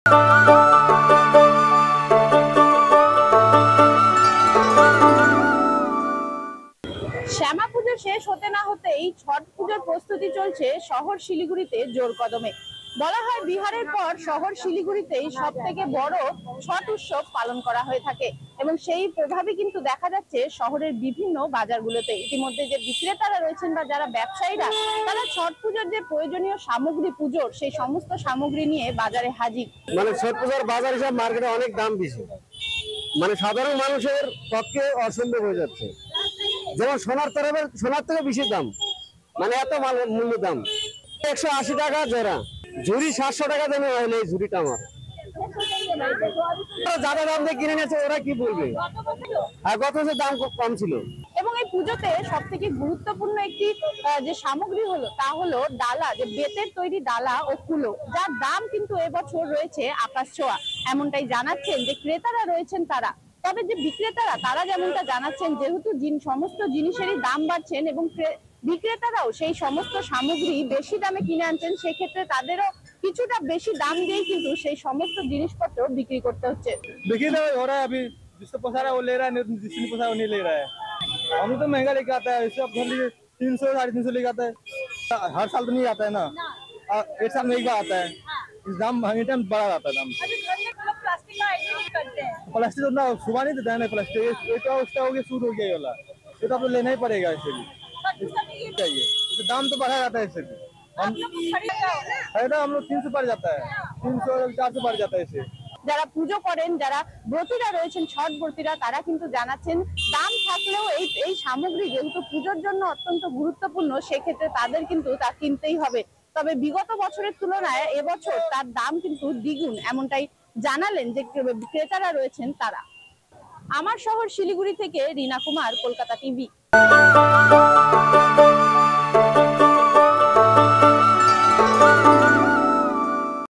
শ্যামা পুজো শেষ হতে না হতেই ছট পুজোর প্রস্তুতি চলছে শহর শিলিগুড়িতে জোর কদমে। বলা হয় বিহারের পর শহর শিলিগুড়িতেই সব থেকে বড় ছট উৎসব পালন করা হয়ে থাকে এবং সেই প্রভাবই কিন্তু দেখা যাচ্ছে শহরের বিভিন্ন বাজারগুলোতে। ইতিমধ্যে যে বিক্রেতারা রয়েছেন বা যারা ব্যবসায়ীরা, তারা ছট পুজোর যে প্রয়োজনীয় সামগ্রী পুজোর সেই সমস্ত সামগ্রী নিয়ে বাজারে হাজির। মানে ছট পূজার বাজার হিসাব মার্কেটে অনেক দাম বেশি, মানে সাধারণ মানুষের পক্ষে অসম্ভব হয়ে যাচ্ছে। যেমন সোনার থেকে বেশি দাম, মানে এত মূল্য দাম। 180 টাকা জোড়া, ঝুড়ি 700 টাকা দামে হয় না এই ঝুড়িটা। আমার যারা দাম দিয়ে কিনে নিয়েছে ওরা কি বলবে, আর গত বছর দাম খুব কম ছিল। এবং এই পুজোতে সব থেকে গুরুত্বপূর্ণ একটি যে সামগ্রী হলো তা হলো ডালা, যে বেতের তৈরি ডালা ও কুলো, যার দাম কিন্তু এবছর রয়েছে আকাশ ছোঁয়া, এমনটাই জানাচ্ছেন যে ক্রেতারা রয়েছেন তারা। তবে যে বিক্রেতারা তারা যেমনটা জানাচ্ছেন, যেহেতু সমস্ত জিনিসেরই দাম বাড়ছেন এবং বিক্রেতারাও সেই সমস্ত সামগ্রী বেশি দামে কিনে আনছেন, সেক্ষেত্রে তাদেরও কিছুটা বেশি দাম দিয়ে কিন্তু সেই সমস্ত জিনিসপত্র বিক্রি করতে হচ্ছে। বিক্রেতা ওরা अभी जिसको पोसा रहा है वो ले रहा है, जिसको नहीं पोसा वो नहीं ले रहा है। हम तो महंगा लेके आता है, इससे अब घर लिए 300 350 लेके आता है। हर साल तो नहीं आता है ना, एक साल में एक बार आता है। इस दाम हर टाइम बढ़ा रहता है दाम। प्लास्टिक तो ना सुबह नहीं देता है ना, प्लास्टिक उसका हो गया, सूट हो गया ये वाला, ये तो आपको लेना ही पड़ेगा। इससे भी चाहिए, तो दाम तो बढ़ा जाता है। इससे भी हम लोग 300 बढ़ जाता है, 300 400 बढ़ जाता है इससे। যারা পুজো করেন, যারা ব্রতীরা রয়েছেন, ছট ব্রতীরা, তারা কিন্তু জানাচ্ছেন দাম থাকলেও এই সামগ্রী যেহেতু পুজোর জন্য অত্যন্ত গুরুত্বপূর্ণ, সেক্ষেত্রে তাদের কিন্তু তা কিনতেই হবে। তবে বিগত বছরের তুলনায় এবছর তার দাম কিন্তু দ্বিগুণ, এমনটাই জানালেন যে ক্রেতারা রয়েছেন তারা। আমার শহর শিলিগুড়ি থেকে রিনা কুমার, কলকাতা টিভি।